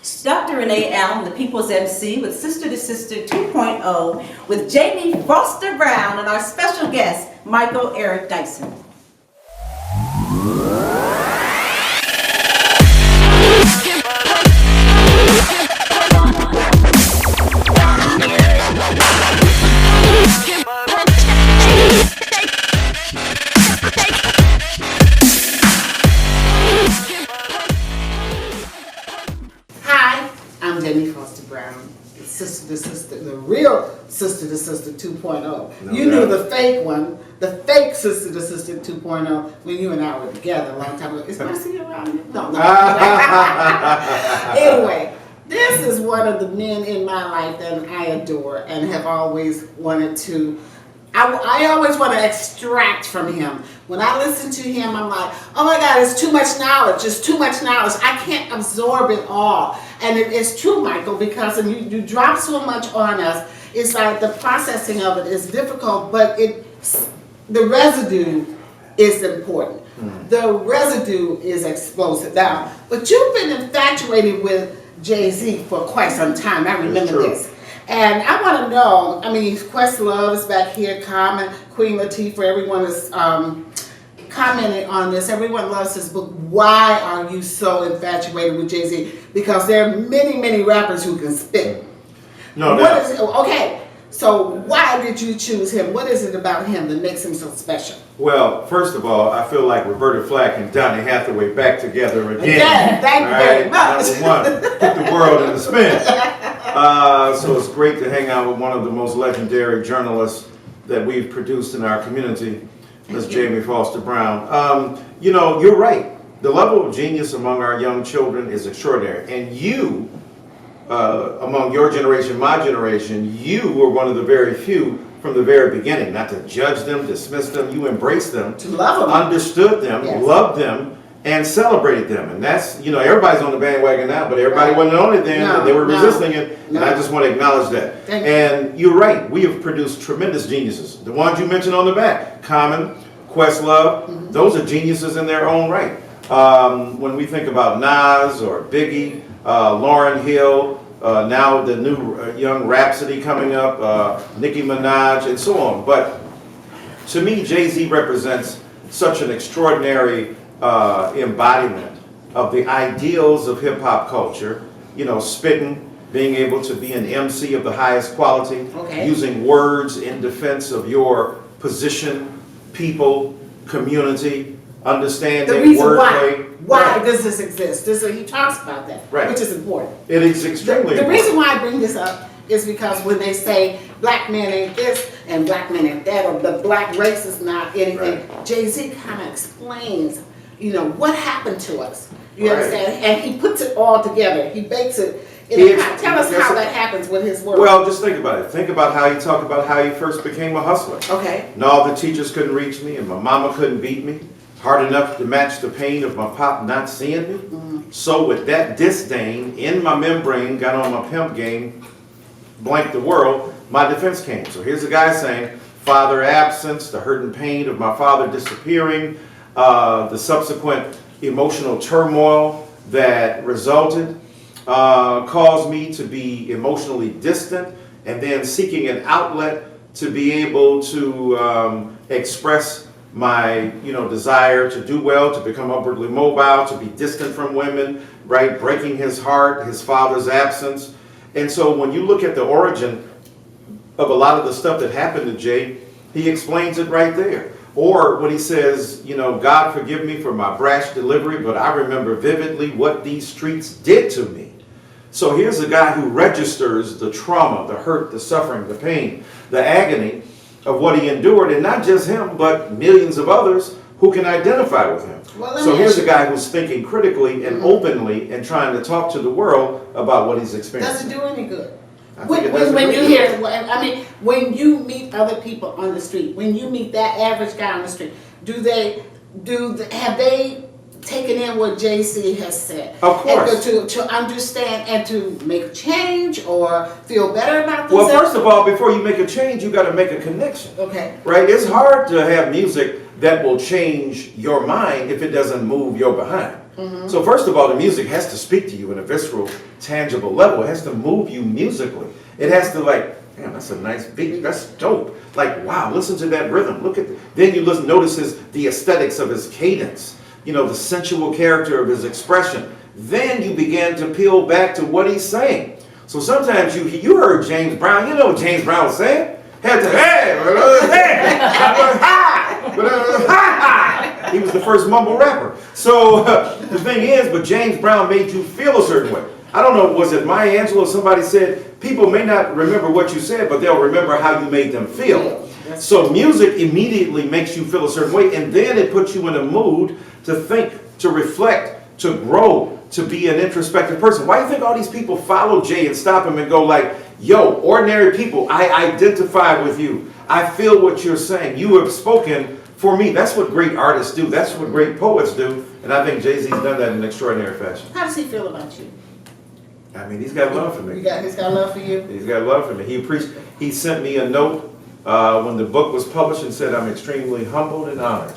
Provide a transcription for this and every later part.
Dr. Renee Allen, the People's MC, with Sister to Sister 2.0, with Jamie Foster Brown and our special guest, Michael Eric Dyson. I'm Jamie Foster Brown, Sister to Sister, the real Sister to Sister 2.0. No You knew doubt. the fake one, the fake Sister to Sister 2.0 when you and I were together a long time ago. Is Marcy around here? No. Anyway, this is one of the men in my life that I adore and have always wanted to. I always want to extract from him. When I listen to him, I'm like, oh my God, it's too much knowledge. It's too much knowledge. I can't absorb it all. And it's true, Michael, because you drop so much on us. It's like the processing of it is difficult, but the residue is important. The residue is explosive. Now, but you've been infatuated with Jay-Z for quite some time. I remember this. And I want to know, I mean, Questlove is back here, Carmen, Queen Latifah, everyone is commenting on this. Everyone loves this book. Why are you so infatuated with Jay-Z? Because there are many, many rappers who can spit. No, what is it? Okay, so why did you choose him? What is it about him that makes him so special? Well, first of all, I feel like Roberta Flack and Donny Hathaway back together again. Yeah, thank you very much. Number one, put the world in the spin. So it's great to hang out with one of the most legendary journalists that we've produced in our community, Ms. Jamie Foster Brown. You know, you're right. The level of genius among our young children is extraordinary. And you, among your generation, my generation, you were one of the very few from the very beginning, not to judge them, dismiss them. You embraced them, To love them. understood them, Yes. loved them, and celebrated them. And that's, you know, everybody's on the bandwagon now, but everybody Right. wasn't on it then. No, and they were no, resisting it, and no. I just want to acknowledge that. Thank you. And you're right, we have produced tremendous geniuses. The ones you mentioned on the back, Common, Questlove, those are geniuses in their own right. When we think about Nas or Biggie, Lauryn Hill, now the new young Rhapsody coming up, Nicki Minaj, and so on. But to me, Jay-Z represents such an extraordinary embodiment of the ideals of hip-hop culture. You know, spitting, being able to be an MC of the highest quality, Okay. using words in defense of your position, people, community, understanding The reason wordplay. why Right. does this exist? He talks about that, Right. which is important. It is extremely The important. reason why I bring this up is because when they say black men ain't this and black men ain't that, or the black race is not anything, Right. Jay-Z kind of explains, you know, what happened to us. You Right. understand? And he puts it all together. He bakes it in He a pot. Tell us that's how a- that happens with his work. Well, just think about it. Think about how he talked about how he first became a hustler. Okay. And all the teachers couldn't reach me, and my mama couldn't beat me hard enough to match the pain of my pop not seeing me. So with that disdain in my membrane, got on my pimp game, blanked the world, my defense came. So here's a guy saying, father absence, the hurt and pain of my father disappearing, the subsequent emotional turmoil that resulted, caused me to be emotionally distant, and then seeking an outlet to be able to express my, you know, desire to do well, to become upwardly mobile, to be distant from women, right? Breaking his heart, his father's absence. And so when you look at the origin of a lot of the stuff that happened to Jay, he explains it right there. Or when he says, you know, God forgive me for my brash delivery, but I remember vividly what these streets did to me. So here's a guy who registers the trauma, the hurt, the suffering, the pain, the agony of what he endured, and not just him, but millions of others who can identify with him. Well, let So me here's ask a guy who's thinking critically and openly and trying to talk to the world about what he's experiencing. Does it do any good? I think it does a When great you deal. hear, I mean, when you meet other people on the street, when you meet that average guy on the street, have they taken in what JC has said? Of course. And to understand and to make a change or feel better about Well, themselves? first of all, before you make a change, you got to make a connection. Okay. Right? It's hard to have music that will change your mind if it doesn't move your behind. So first of all, the music has to speak to you in a visceral, tangible level. It has to move you musically. It has to like, damn, that's a nice beat. That's dope. Like, wow, listen to that rhythm. Look at then you notice the aesthetics of his cadence, the sensual character of his expression. Then you begin to peel back to what he's saying. So sometimes you heard James Brown. You know what James Brown was saying? Had to, he was the first mumble rapper. So the thing is, but James Brown made you feel a certain way. I don't know, was it Maya Angelou or somebody said, people may not remember what you said, but they'll remember how you made them feel. So music immediately makes you feel a certain way, and then it puts you in a mood to think, to reflect, to grow, to be an introspective person. Why do you think all these people follow Jay and stop him and go like, yo, ordinary people, I identify with you. I feel what you're saying. You have spoken for me. That's what great artists do. That's what great poets do. And I think Jay-Z's done that in an extraordinary fashion. How does he feel about you? I mean, he's got love for me. He's got love for you? He's got love for me. He sent me a note when the book was published and said, I'm extremely humbled and honored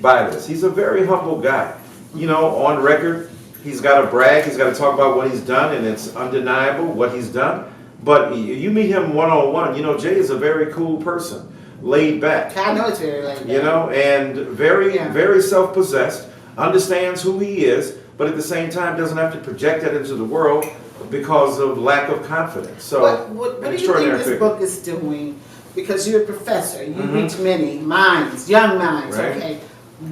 by this. He's a very humble guy. On record, he's got to brag. He's got to talk about what he's done, and it's undeniable what he's done. But you meet him one-on-one, Jay is a very cool person, laid back. I know it's very laid back. And very self-possessed, understands who he is, but at the same time doesn't have to project that into the world because of lack of confidence. So, what do you think this book is doing? Because you're a professor, you reach many minds, young minds, right. Okay.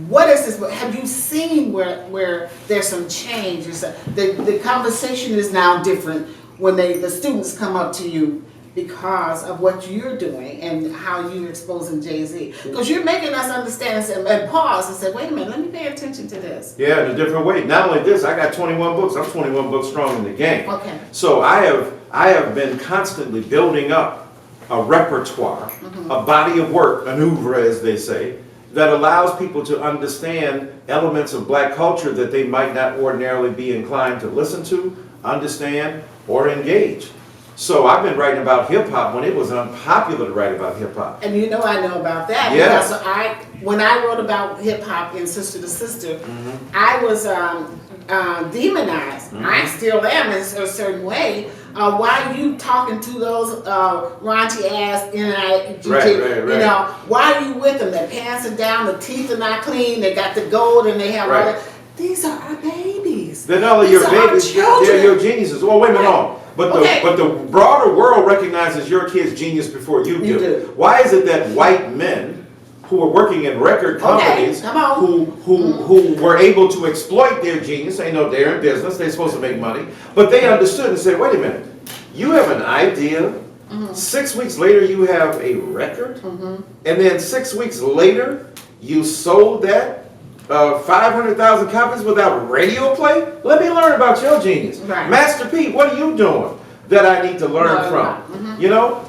What is this book? Have you seen where there's some change? The conversation is now different when the students come up to you because of what you're doing and how you're exposing Jay-Z. Because you're making us understand and pause and say, wait a minute, let me pay attention to this. Yeah, in a different way. Not only this, I got 21 books. I'm 21 books strong in the game. Okay. So I have been constantly building up a repertoire, a body of work, an oeuvre as they say, that allows people to understand elements of black culture that they might not ordinarily be inclined to listen to, understand, or engage. So I've been writing about hip-hop when it was unpopular to write about hip-hop. And I know about that. Yeah. Because when I wrote about hip-hop in Sister to Sister, I was demonized. I still am in a certain way. Why are you talking to those raunchy ass Right. Why are you with them? Their pants are down, the teeth are not clean, they got the gold and they have all that. These are our babies. They're not only your babies, they're your geniuses. Well, wait a minute, hold on. But the broader world recognizes your kid's genius before you do. Why is it that white men who are working in record companies who were able to exploit their genius, they know they're in business, they're supposed to make money, but they understood and said, wait a minute, you have an idea, 6 weeks later you have a record, and then 6 weeks later you sold that 500,000 copies without radio play? Let me learn about your genius. Right. Master P, what are you doing that I need to learn from?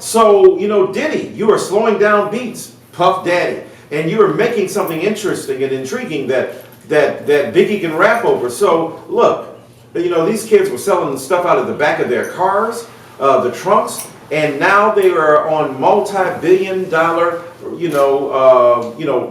So, Diddy, you are slowing down beats, Puff Daddy, and you are making something interesting and intriguing that Biggie can rap over. So, look, these kids were selling stuff out of the back of their cars, the trunks, and now they are on multi-billion-dollar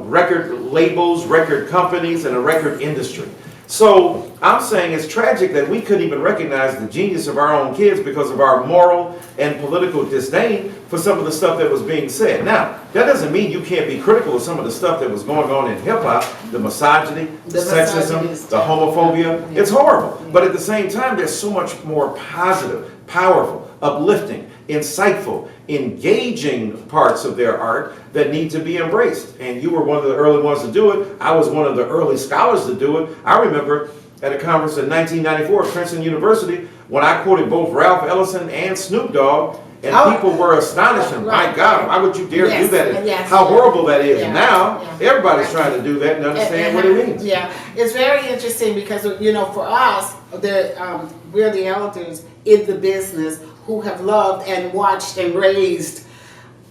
record labels, record companies, and a record industry. So I'm saying it's tragic that we couldn't even recognize the genius of our own kids because of our moral and political disdain for some of the stuff that was being said. Now, that doesn't mean you can't be critical of some of the stuff that was going on in hip-hop, the misogyny, the sexism, the homophobia. It's horrible. But at the same time, there's so much more positive, powerful, uplifting, insightful, engaging parts of their art that need to be embraced. And you were one of the early ones to do it. I was one of the early scholars to do it. I remember at a conference in 1994 at Princeton University when I quoted both Ralph Ellison and Snoop Dogg, and people were astonished. My God, why would you dare do that? How horrible that is. Now, everybody's trying to do that and understand what it means. Yeah, it's very interesting because, for us, we're the elders in the business who have loved and watched and raised.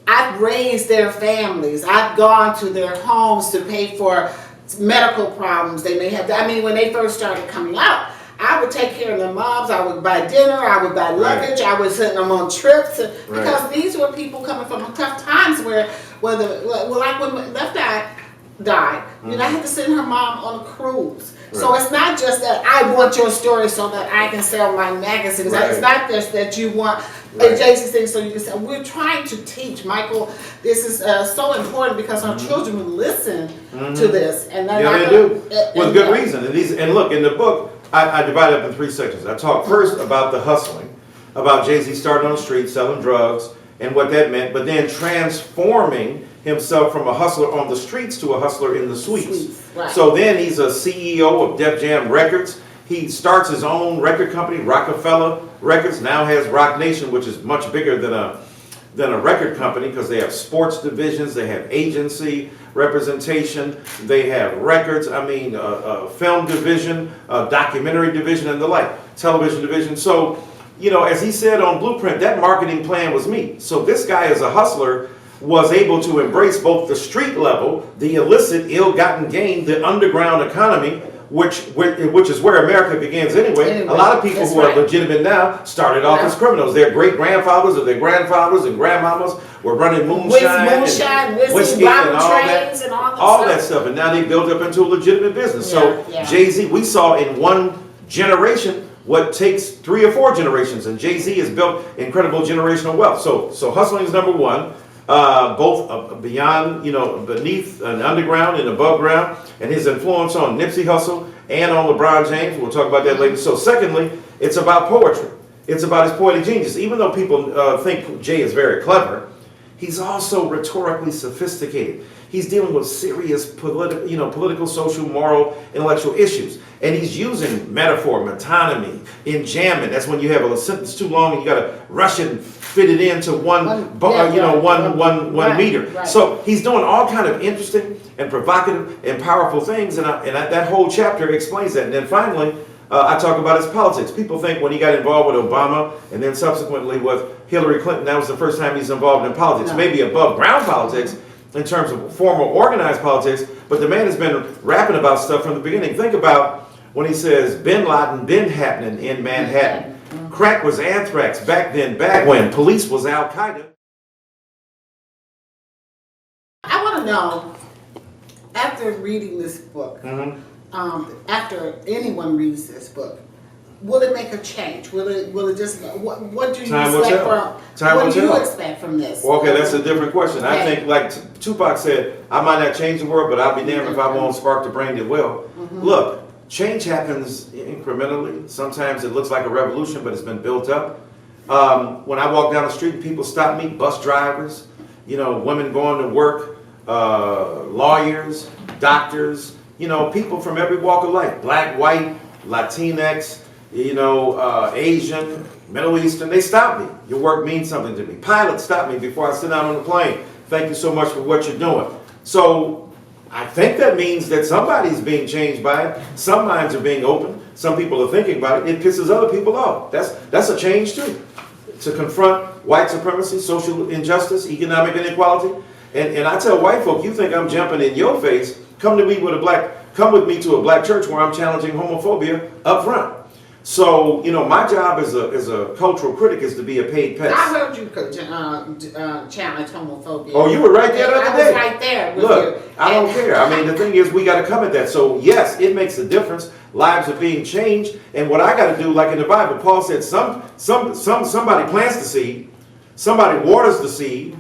I've raised their families. I've gone to their homes to pay for medical problems they may have. I mean, when they first started coming out, I would take care of their moms. I would buy dinner. I would buy luggage. I would send them on trips because these were people coming from tough times where like when Left Eye died. You know, I had to send her mom on a cruise. So it's not just that I want your story so that I can sell my magazines. Right. It's not just that you want adjacent things so you can sell. We're trying to teach, Michael. This is so important because our children will listen to this, and they do with good reason. And look, in the book, I divide it up in 3 sections. I talk first about the hustling, about Jay-Z starting on the street selling drugs and what that meant, but then transforming himself from a hustler on the streets to a hustler in the suites. Right. So then he's a CEO of Def Jam Records. He starts his own record company, Rockefeller Records, now has Rock Nation, which is much bigger than a record company because they have sports divisions, they have agency representation, they have records, film division, documentary division and the like, television division. So, you know, as he said on Blueprint, that marketing plan was me. So this guy as a hustler was able to embrace both the street level, the illicit, ill-gotten gain, the underground economy, which is where America begins anyway. A lot of people who are legitimate now started off as criminals. Their great-grandfathers or their grandfathers and grandmamas were running moonshine, whiskey and all that stuff. And now they built up into a legitimate business. So Jay-Z, we saw in one generation what takes 3 or 4 generations. And Jay-Z has built incredible generational wealth. So hustling is number one. Both beyond, beneath and underground and above ground, and his influence on Nipsey Hussle and on LeBron James. We'll talk about that later. So secondly, it's about poetry. It's about his poetic genius. Even though people think Jay is very clever, he's also rhetorically sophisticated. He's dealing with serious political, social, moral, intellectual issues. And he's using metaphor, metonymy, enjambment. That's when you have a sentence too long and you got to rush it and fit it into one meter. Right. So he's doing all kind of interesting and provocative and powerful things. And that whole chapter explains that. And then finally, I talk about his politics. People think when he got involved with Obama and then subsequently with Hillary Clinton, that was the first time he's involved in politics. Maybe above ground politics in terms of formal organized politics, but the man has been rapping about stuff from the beginning. Think about when he says, Bin Laden been happening in Manhattan. Crack was anthrax back then, back when police was Al-Qaeda. I want to know, after reading this book, after anyone reads this book, will it make a change? Will it just, what do you expect from this? Well, okay, that's a different question. I think, like Tupac said, I might not change the world, but I'll be damned if I won't spark the brain that will. Look, change happens incrementally. Sometimes it looks like a revolution, but it's been built up. When I walk down the street, people stop me, bus drivers, women going to work, lawyers, doctors, people from every walk of life, black, white, Latinx, Asian, Middle Eastern, they stop me. Your work means something to me. Pilots stop me before I sit down on the plane. Thank you so much for what you're doing. So I think that means that somebody's being changed by it. Some minds are being opened. Some people are thinking about it. It pisses other people off. That's a change too. To confront white supremacy, social injustice, economic inequality. And I tell white folk, you think I'm jumping in your face, come with me to a black church where I'm challenging homophobia up front. So, my job as a cultural critic is to be a paid pest. I heard you challenge homophobia. Oh, you were right there the other day. I was right there with Look, you. I don't care. I mean, the thing is, we got to come at that. So, yes, it makes a difference. Lives are being changed. And what I got to do, like in the Bible, Paul said, somebody plants the seed, somebody waters the seed,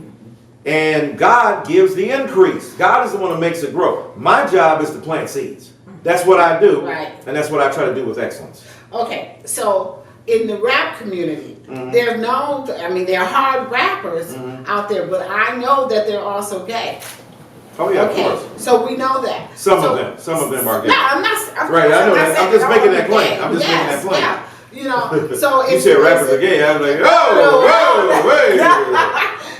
and God gives the increase. God is the one who makes it grow. My job is to plant seeds. That's what I do. Right. And that's what I try to do with excellence. Okay, so in the rap community, there are hard rappers out there, but I know that they're also gay. Oh yeah, of course. So we know that. Some of them are gay. No, I'm not. Right, I know that. I'm just making that claim. I'm just making that claim. Yeah. So you said rappers are gay. I was like, wait.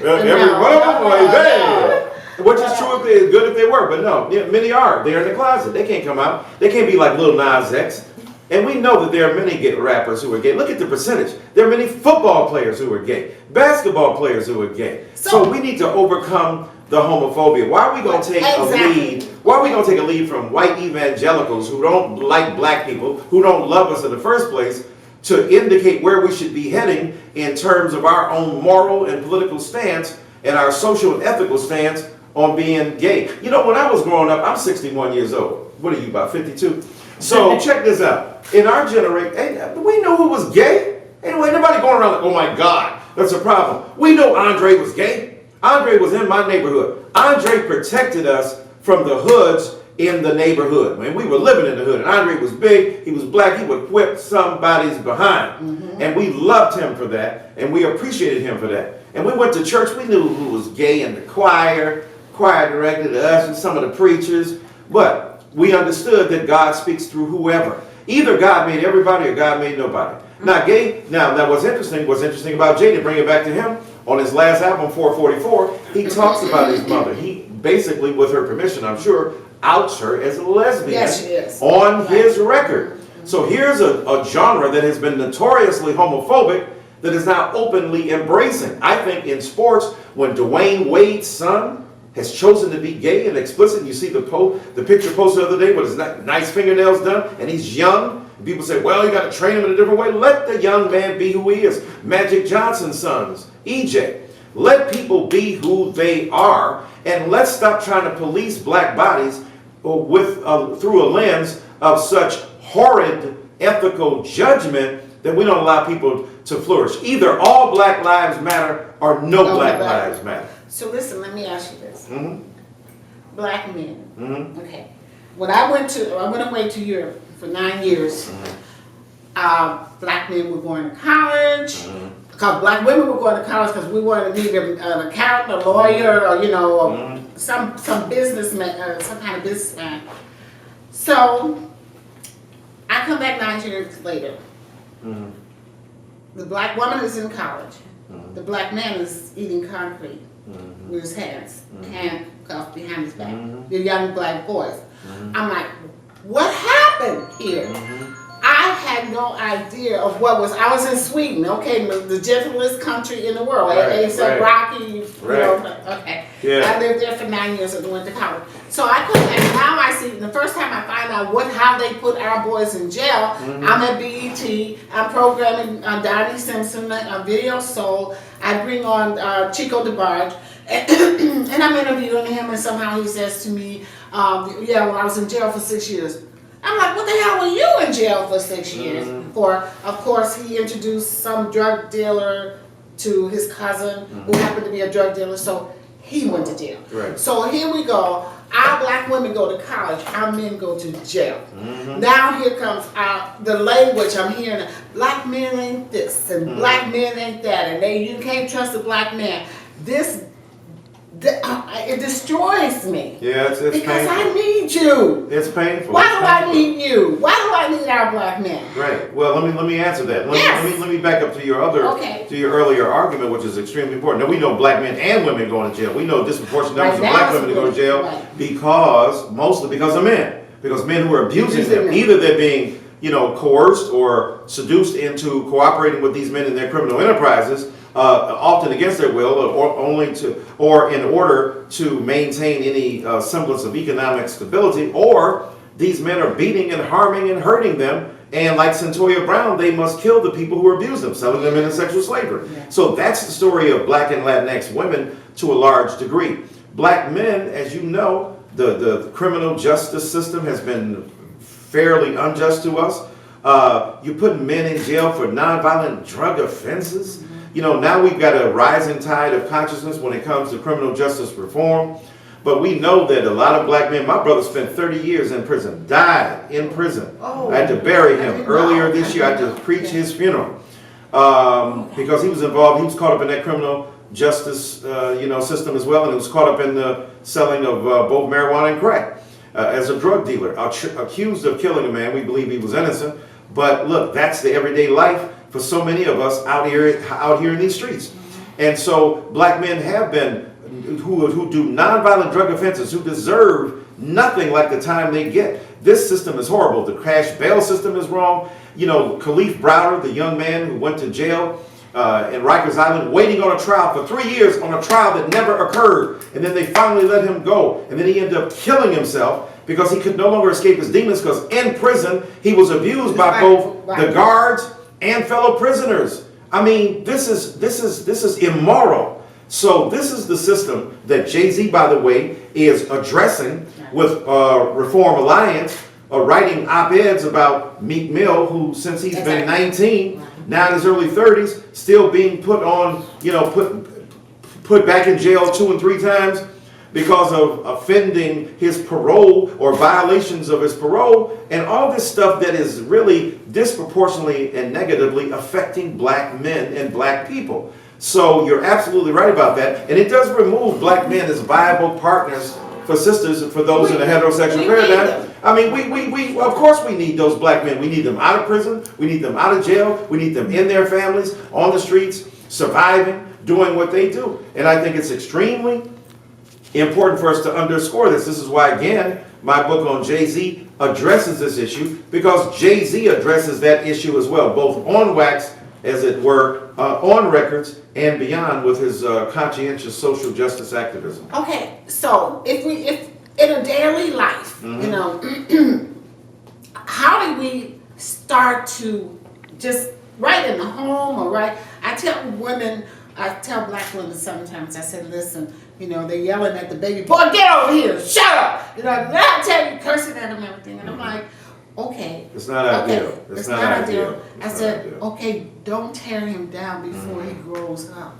Every one of them is gay. Which is true if they're good if they were, but no, many are. They're in the closet. They can't come out. They can't be like Lil Nas X. And we know that there are many gay rappers who are gay. Look at the percentage. There are many football players who are gay, basketball players who are gay. So we need to overcome the homophobia. Why are we going to take a lead? Why are we going to take a lead from white evangelicals who don't like black people, who don't love us in the first place, to indicate where we should be heading in terms of our own moral and political stance and our social and ethical stance on being gay. You know, when I was growing up, I'm 61 years old. What are you, about 52? So check this out. In our generation, we know who was gay. Anyway, nobody going around like, oh my God, that's a problem. We know Andre was gay. Andre was in my neighborhood. Andre protected us from the hoods in the neighborhood. When we were living in the hood, and Andre was big, he was black, he would whip somebody's behind. And we loved him for that, and we appreciated him for that. And we went to church, we knew who was gay in the choir directed to us and some of the preachers, but we understood that God speaks through whoever. Either God made everybody or God made nobody. Now what's interesting about Jay, to bring it back to him, on his last album, 444, he talks about his mother. He basically, with her permission, I'm sure, outs her as a lesbian. Yes, she is. On his record. So here's a genre that has been notoriously homophobic that is now openly embracing. I think in sports, when Dwayne Wade's son has chosen to be gay and explicit, you see the picture posted the other day with his nice fingernails done, and he's young. And people say, well, you got to train him in a different way. Let the young man be who he is. Magic Johnson's sons, EJ. Let people be who they are, and let's stop trying to police black bodies through a lens of such horrid ethical judgment that we don't allow people to flourish. Either all black lives matter or no black lives matter. So listen, let me ask you this. Black men. Okay. When I went away to Europe for 9 years, black men were going to college. Because black women were going to college because we wanted to be an accountant, a lawyer, or some businessman, some kind of businessman. So I come back 9 years later. The black woman is in college. The black man is eating concrete with his hands handcuffed behind his back. The young black boys. I'm like, what happened here? I had no idea of what was. I was in Sweden, okay, the gentlest country in the world. It's rocky, okay. Yeah. I lived there for 9 years and went to college. So I couldn't, and now I see, the first time I find out how they put our boys in jail, I'm at BET, I'm programming Donnie Simpson, Video Soul, I bring on Chico DeBarge, and I'm interviewing him, and somehow he says to me, well, I was in jail for 6 years. I'm like, what the hell were you in jail for 6 years for? Of course, he introduced some drug dealer to his cousin who happened to be a drug dealer, so he went to jail. Right. So here we go. Our black women go to college, our men go to jail. Now here comes the language I'm hearing. Black men ain't this, and black men ain't that, and you can't trust a black man. It destroys me. Yeah, it's because painful. I need you. It's painful. Why do I need you? Why do I need our black men? Right. Well, let me answer that. Let me back up to your earlier argument, which is extremely important. Now we know black men and women going to jail. We know disproportionate numbers of black women go to jail mostly because of men. Because men who are abusing them, either they're being coerced or seduced into cooperating with these men in their criminal enterprises. Often against their will, or in order to maintain any semblance of economic stability, or these men are beating and harming and hurting them, and like Centoya Brown, they must kill the people who abuse them, selling them into sexual slavery. So that's the story of black and Latinx women to a large degree. Black men, as you know, the criminal justice system has been fairly unjust to us. You're putting men in jail for nonviolent drug offenses. Now we've got a rising tide of consciousness when it comes to criminal justice reform. But we know that a lot of black men, my brother spent 30 years in prison, died in prison. I had to bury him earlier this year. I had to preach his funeral because he was involved. He was caught up in that criminal justice system as well, and he was caught up in the selling of both marijuana and crack as a drug dealer, accused of killing a man. We believe he was innocent. But look, that's the everyday life for so many of us out here in these streets. And so black men have been, who do nonviolent drug offenses, who deserve nothing like the time they get. This system is horrible. The cash bail system is wrong. Khalif Browder, the young man who went to jail in Rikers Island, waiting on a trial for 3 years on a trial that never occurred. And then they finally let him go. And then he ended up killing himself because he could no longer escape his demons, because in prison he was abused by both the guards and fellow prisoners. I mean, this is immoral. So this is the system that Jay-Z, by the way, is addressing with Reform Alliance, writing op-eds about Meek Mill, who since he's been 19, now in his early 30s, still being put on, put back in jail 2 and 3 times because of offending his parole or violations of his parole, and all this stuff that is really disproportionately and negatively affecting black men and black people. So you're absolutely right about that, and it does remove black men as viable partners for sisters and for those in a heterosexual paradigm. I mean, we of course we need those black men. We need them out of prison. We need them out of jail. We need them in their families, on the streets, surviving, doing what they do. And I think it's extremely important for us to underscore this. This is why, again, my book on Jay-Z addresses this issue, because Jay-Z addresses that issue as well, both on wax, as it were, on records and beyond with his conscientious social justice activism. Okay, so if in a daily life, how do we start to just right in the home or right? I tell black women sometimes, I said, listen, they're yelling at the baby, boy, get over here, shut up. Now tell you, cursing at them and everything. And I'm like, okay. It's not ideal. It's not ideal. I said, okay, don't tear him down before he grows up.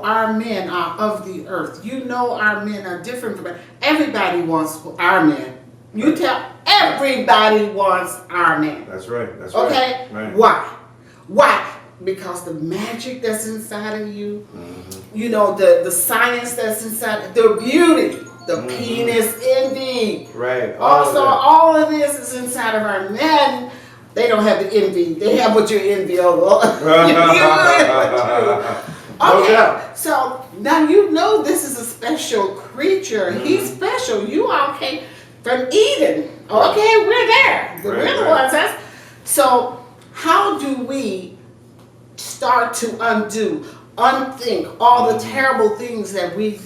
Our men are of the earth. Our men are different from everybody wants our men. You tell everybody wants our men. That's right. That's okay? Right. Why? Because the magic that's inside of you, the science that's inside, the beauty, the penis envy. Right. All of this is inside of our men. They don't have the envy. They have what you envy over. Okay, so now this is a special creature. He's special. You all came from Eden. Okay, we're there. We're the ones. So how do we start to unthink all the terrible things that we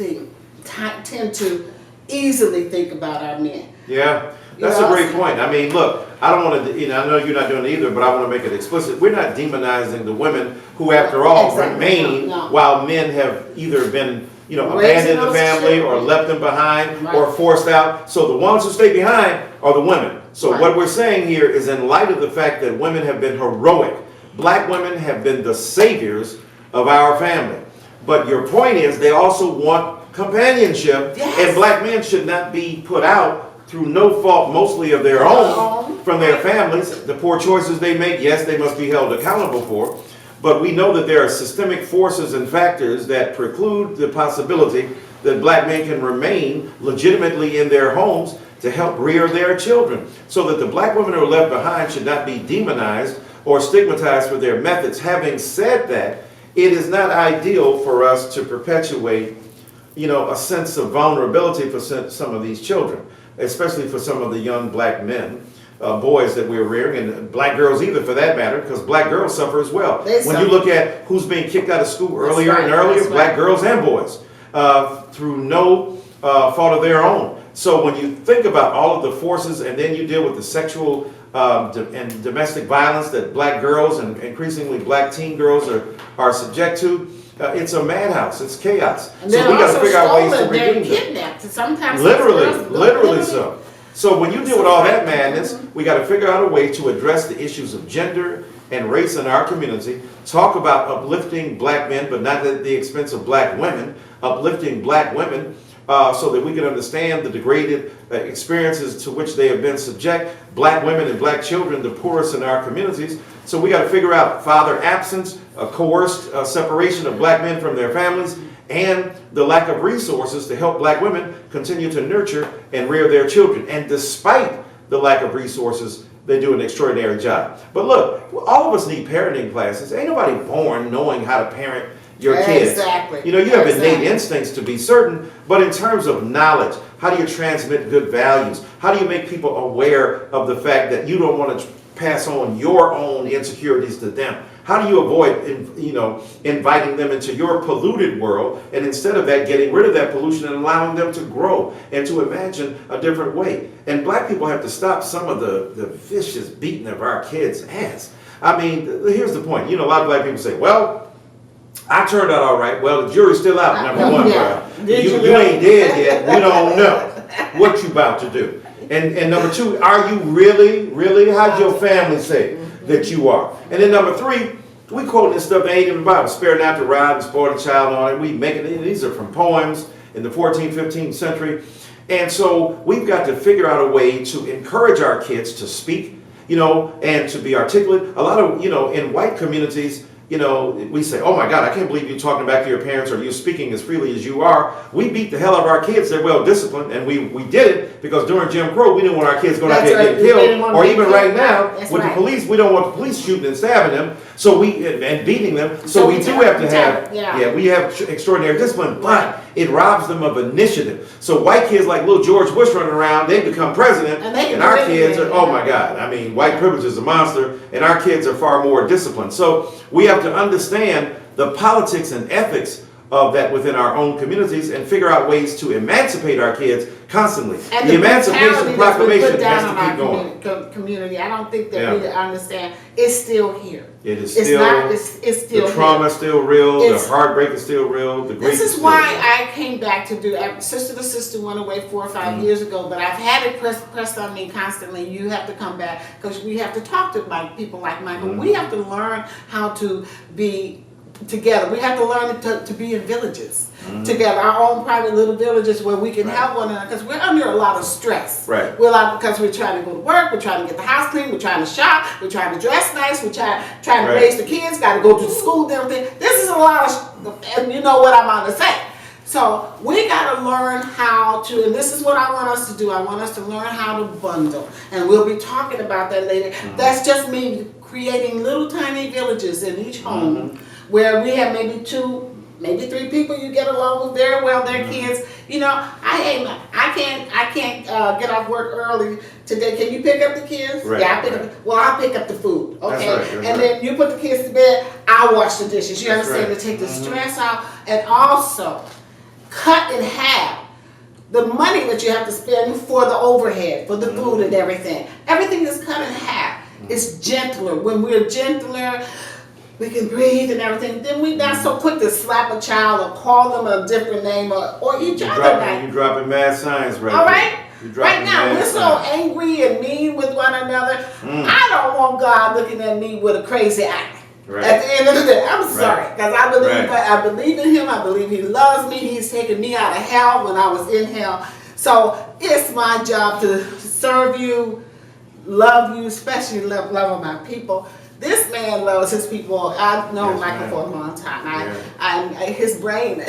tend to easily think about our men? Yeah, that's a great point. I mean, look, I don't want to, I know you're not doing it either, but I want to make it explicit. We're not demonizing the women who, after all, remain while men have either been, abandoned the family or left them behind or forced out. So the ones who stay behind are the women. So what we're saying here is, in light of the fact that women have been heroic, black women have been the saviors of our family. But your point is, they also want companionship, and black men should not be put out through no fault, mostly of their own, from their families. The poor choices they make, yes, they must be held accountable for. But we know that there are systemic forces and factors that preclude the possibility that black men can remain legitimately in their homes to help rear their children. So that the black women who are left behind should not be demonized or stigmatized for their methods. Having said that, it is not ideal for us to perpetuate, a sense of vulnerability for some of these children, especially for some of the young black men, boys that we're rearing, and black girls either for that matter, because black girls suffer as well. When you look at who's being kicked out of school earlier and earlier, black girls and boys, through no fault of their own. So when you think about all of the forces, and then you deal with the sexual and domestic violence that black girls and increasingly black teen girls are subject to, it's a madhouse. It's chaos. And so we got to figure out ways to redeem them. Kidnapped. Sometimes literally so. So when you deal with all that madness, we got to figure out a way to address the issues of gender and race in our community. Talk about uplifting black men, but not at the expense of black women. Uplifting black women. So that we can understand the degraded experiences to which they have been subject, black women and black children, the poorest in our communities. So we got to figure out father absence, a coerced separation of black men from their families, and the lack of resources to help black women continue to nurture and rear their children. And despite the lack of resources, they do an extraordinary job. But look, all of us need parenting classes. Ain't nobody born knowing how to parent your kids. Exactly. You have innate instincts to be certain, but in terms of knowledge, how do you transmit good values? How do you make people aware of the fact that you don't want to pass on your own insecurities to them? How do you avoid, inviting them into your polluted world, and instead of that, getting rid of that pollution and allowing them to grow and to imagine a different way? And black people have to stop some of the vicious beating of our kids' ass. I mean, here's the point. A lot of black people say, well, I turned out all right. Well, the jury's still out, number one, Yeah. bro. Did You you ain't dead yet. We don't know what you about to do. And number two, are you really, how'd your family say that you are? And then number three, we quoting this stuff that ain't in the Bible. Spare not the rod and spoil the child and all that. We make it, these are from poems in the 14th, 15th century. And so we've got to figure out a way to encourage our kids to speak, and to be articulate. A lot of, in white communities, we say, oh my God, I can't believe you're talking back to your parents or you're speaking as freely as you are. We beat the hell out of our kids. They're well disciplined, and we did it because during Jim Crow, we didn't want our kids going out there getting killed. Or even right now, with the police, we don't want the police shooting and stabbing them, and beating them. So we do have to have, we have extraordinary discipline, but it robs them of initiative. So white kids like little George Bush running around, they become president, and our kids are, oh my God, I mean, white privilege is a monster, and our kids are far more disciplined. So we have to understand the politics and ethics of that within our own communities and figure out ways to emancipate our kids constantly. And the Emancipation Proclamation has to keep going. Community, I don't think that we understand. It's still here. It is still. It's still. The trauma is still real. The heartbreak is still real. The grief. This is why I came back to do. Sister to Sister went away 4 or 5 years ago, but I've had it pressed on me constantly. You have to come back because we have to talk to people like Michael. We have to learn how to be together. We have to learn to be in villages together, our own private little villages where we can help one another because we're under a lot of stress. Right. Because we're trying to go to work, we're trying to get the house clean, we're trying to shop, we're trying to dress nice, we're trying to raise the kids, got to go to school, and everything. This is a lot of, and you know what I'm going to say. So we got to learn how to, and this is what I want us to do. I want us to learn how to bundle, and we'll be talking about that later. That's just me creating little tiny villages in each home where we have maybe 2, maybe 3 people you get along with very well, their kids. I can't get off work early today. Can you pick up the kids? Right, Yeah, I'll pick up the food. Okay, that's right. Then you put the kids to bed. I'll wash the dishes. You understand? right. To take the stress out, and also cut in half the money that you have to spend for the overhead, for the food and everything. Everything is cut in half. It's gentler. When we're gentler, we can breathe and everything. Then we're not so quick to slap a child or call them a different name or each other. You're dropping mad signs right All there. right? Right now, we're so angry and mean with one another. I don't want God looking at me with a crazy eye. Right. At the end of the day, I'm sorry, because I Right. believe in Him. I believe He loves me. He's taken me out of hell when I was in hell. So it's my job to serve you, love you, especially love my people. This man loves his people. I've known Michael for a long time. His brain.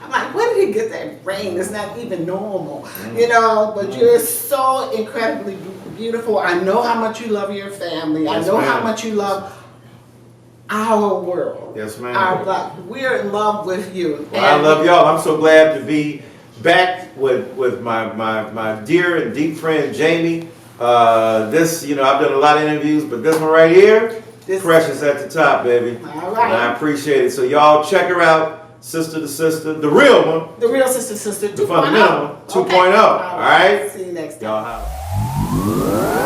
I'm like, where did he get that brain? It's not even normal, But you're so incredibly beautiful. I know how much you love your family. Yes, I know how ma'am. much you love our world. Yes, ma'am. We're in love with you. Well, I love y'all. I'm so glad to be back with my dear and deep friend Jamie. I've done a lot of interviews, but this one right here, precious at the top, baby. All right. And I appreciate it. So y'all check her out, Sister to Sister, the real one. The real Sister 2.0. The fundamental one, 2.0. Okay. All right? See you next time. Y'all have.